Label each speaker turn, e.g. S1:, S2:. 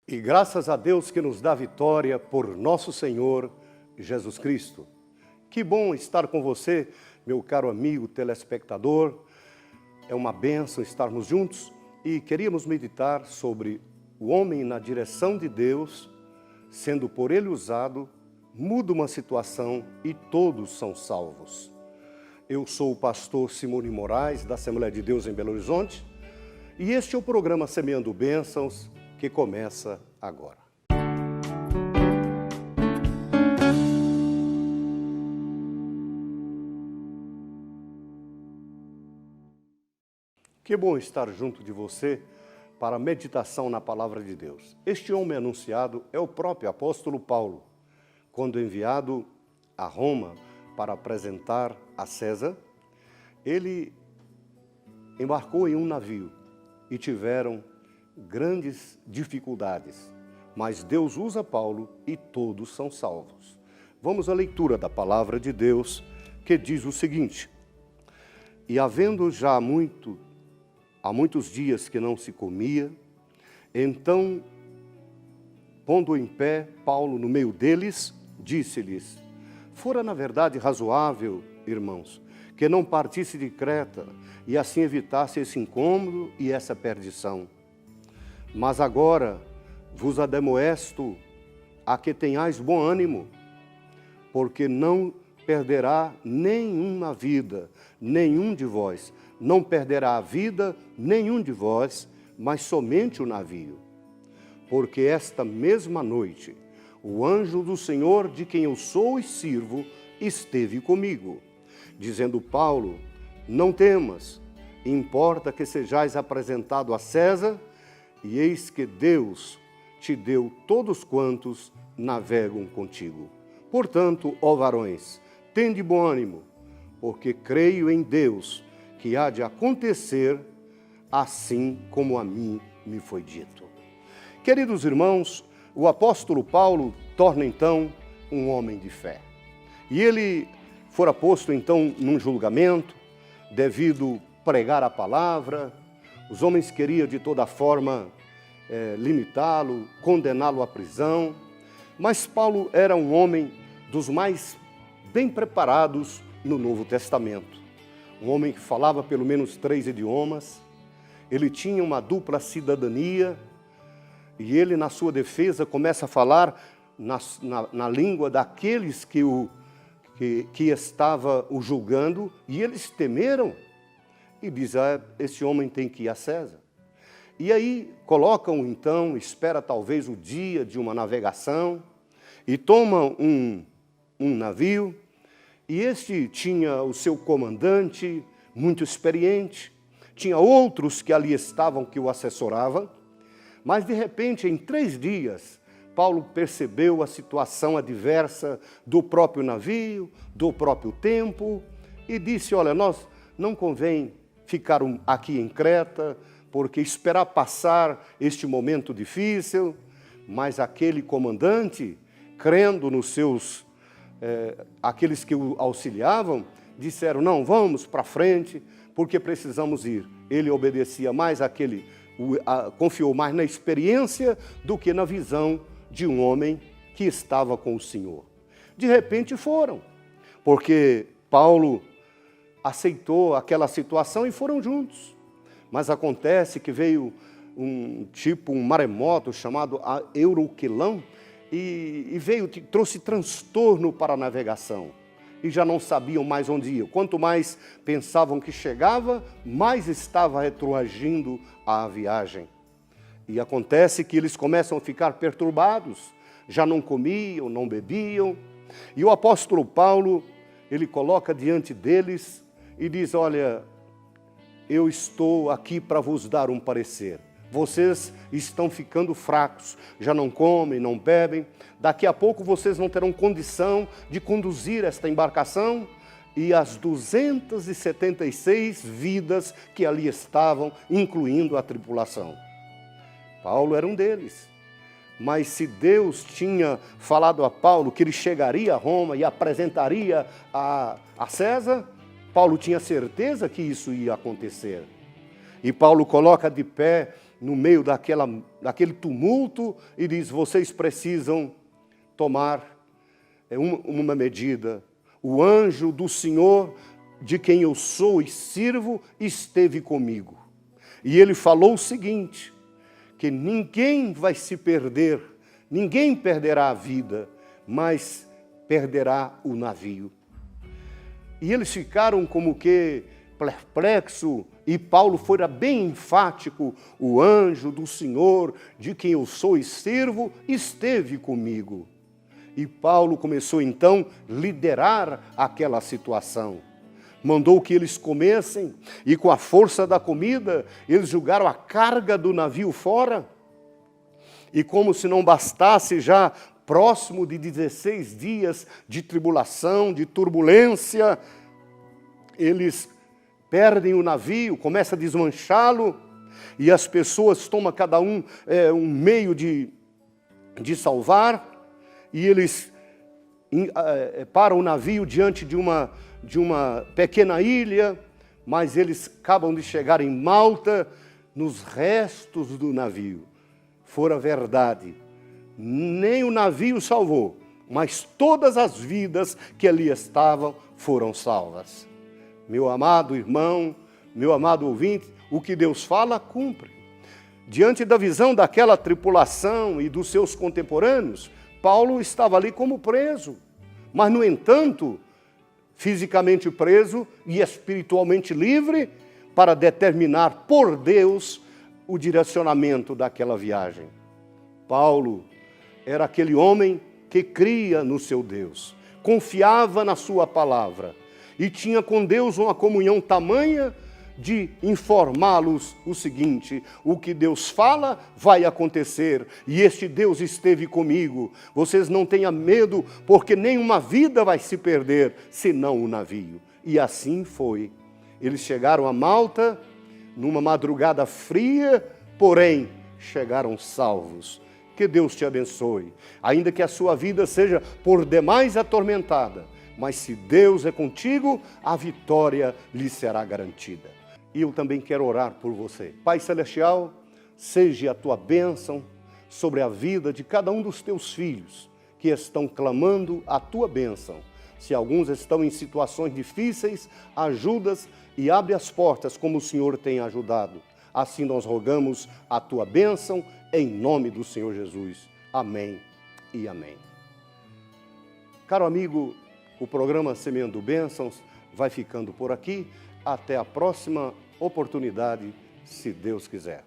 S1: E graças a Deus que nos dá vitória por nosso Senhor Jesus Cristo. Que bom estar com você, meu caro amigo telespectador. É uma bênção estarmos juntos e queríamos meditar sobre o homem na direção de Deus, sendo por ele usado, muda uma situação e todos são salvos. Eu sou o pastor Simone Moraes, da Assembleia de Deus em Belo Horizonte, e este é o programa Semeando Bênçãos, que começa agora. Que bom estar junto de você para a meditação na Palavra de Deus. Este homem anunciado é o próprio apóstolo Paulo, quando enviado a Roma para apresentar a César, ele embarcou em um navio e tiveram grandes dificuldades, mas Deus usa Paulo e todos são salvos. Vamos à leitura da palavra de Deus, que diz o seguinte: E havendo já há muitos dias que não se comia, então, pondo em pé Paulo no meio deles, disse-lhes: Fora na verdade razoável, irmãos, que não partisse de Creta e assim evitasse esse incômodo e essa perdição. Mas agora vos ademoesto a que tenhais bom ânimo, porque não perderá nenhum na vida, nenhum de vós, não perderá a vida nenhum de vós, mas somente o navio. Porque esta mesma noite, o anjo do Senhor, de quem eu sou e sirvo, esteve comigo, dizendo: Paulo, não temas, importa que sejais apresentado a César, e eis que Deus te deu todos quantos navegam contigo. Portanto, ó varões, tende bom ânimo, porque creio em Deus, que há de acontecer assim como a mim me foi dito. Queridos irmãos, o apóstolo Paulo torna então um homem de fé. E ele fora posto então num julgamento, devido pregar a palavra. Os homens queriam de toda forma limitá-lo, condená-lo à prisão. Mas Paulo era um homem dos mais bem preparados no Novo Testamento. Um homem que falava pelo menos 3 idiomas. Ele tinha uma dupla cidadania. E ele, na sua defesa, começa a falar na língua daqueles que estava o julgando, e eles temeram. E diz: esse homem tem que ir a César. E aí colocam então, espera talvez o dia de uma navegação, e tomam um navio, e este tinha o seu comandante, muito experiente, tinha outros que ali estavam que o assessoravam, mas de repente, em 3 dias, Paulo percebeu a situação adversa do próprio navio, do próprio tempo, e disse: olha, nós não convém ficar aqui em Creta, porque esperar passar este momento difícil. Mas aquele comandante, crendo nos seus, aqueles que o auxiliavam, disseram: não, vamos para frente, porque precisamos ir. Ele obedecia mais confiou mais na experiência do que na visão de um homem que estava com o Senhor. De repente foram, porque Paulo aceitou aquela situação e foram juntos. Mas acontece que veio um maremoto chamado Euroquilão e trouxe transtorno para a navegação. E já não sabiam mais onde iam. Quanto mais pensavam que chegava, mais estava retroagindo a viagem. E acontece que eles começam a ficar perturbados, já não comiam, não bebiam. E o apóstolo Paulo, ele coloca diante deles e diz: olha, eu estou aqui para vos dar um parecer. Vocês estão ficando fracos, já não comem, não bebem. Daqui a pouco vocês não terão condição de conduzir esta embarcação e as 276 vidas que ali estavam, incluindo a tripulação. Paulo era um deles. Mas se Deus tinha falado a Paulo que ele chegaria a Roma e apresentaria a César, Paulo tinha certeza que isso ia acontecer. E Paulo coloca de pé no meio daquele tumulto e diz: vocês precisam tomar uma medida. O anjo do Senhor, de quem eu sou e sirvo, esteve comigo. E ele falou o seguinte, que ninguém vai se perder, ninguém perderá a vida, mas perderá o navio. E eles ficaram como que perplexo, e Paulo fora bem enfático: o anjo do Senhor, de quem eu sou e sirvo, esteve comigo. E Paulo começou então a liderar aquela situação. Mandou que eles comessem, e com a força da comida, eles jogaram a carga do navio fora. E como se não bastasse, já próximo de 16 dias de tribulação, de turbulência, eles perdem o navio, começam a desmanchá-lo, e as pessoas tomam cada um um meio de salvar, e eles param o navio diante de uma pequena ilha, mas eles acabam de chegar em Malta. Nos restos do navio fora verdade, nem o navio salvou, mas todas as vidas que ali estavam foram salvas. Meu amado irmão, meu amado ouvinte, o que Deus fala, cumpre. Diante da visão daquela tripulação e dos seus contemporâneos, Paulo estava ali como preso, mas, no entanto, fisicamente preso e espiritualmente livre para determinar por Deus o direcionamento daquela viagem. Paulo era aquele homem que cria no seu Deus, confiava na sua palavra e tinha com Deus uma comunhão tamanha de informá-los o seguinte: o que Deus fala vai acontecer, e este Deus esteve comigo. Vocês não tenham medo, porque nenhuma vida vai se perder, senão o navio. E assim foi. Eles chegaram a Malta numa madrugada fria, porém chegaram salvos. Que Deus te abençoe, ainda que a sua vida seja por demais atormentada, mas se Deus é contigo, a vitória lhe será garantida. E eu também quero orar por você. Pai Celestial, seja a tua bênção sobre a vida de cada um dos teus filhos que estão clamando a tua bênção. Se alguns estão em situações difíceis, ajuda-os e abre as portas como o Senhor tem ajudado. Assim nós rogamos a tua bênção em nome do Senhor Jesus. Amém e amém. Caro amigo, o programa Semeando Bênçãos vai ficando por aqui. Até a próxima oportunidade, se Deus quiser.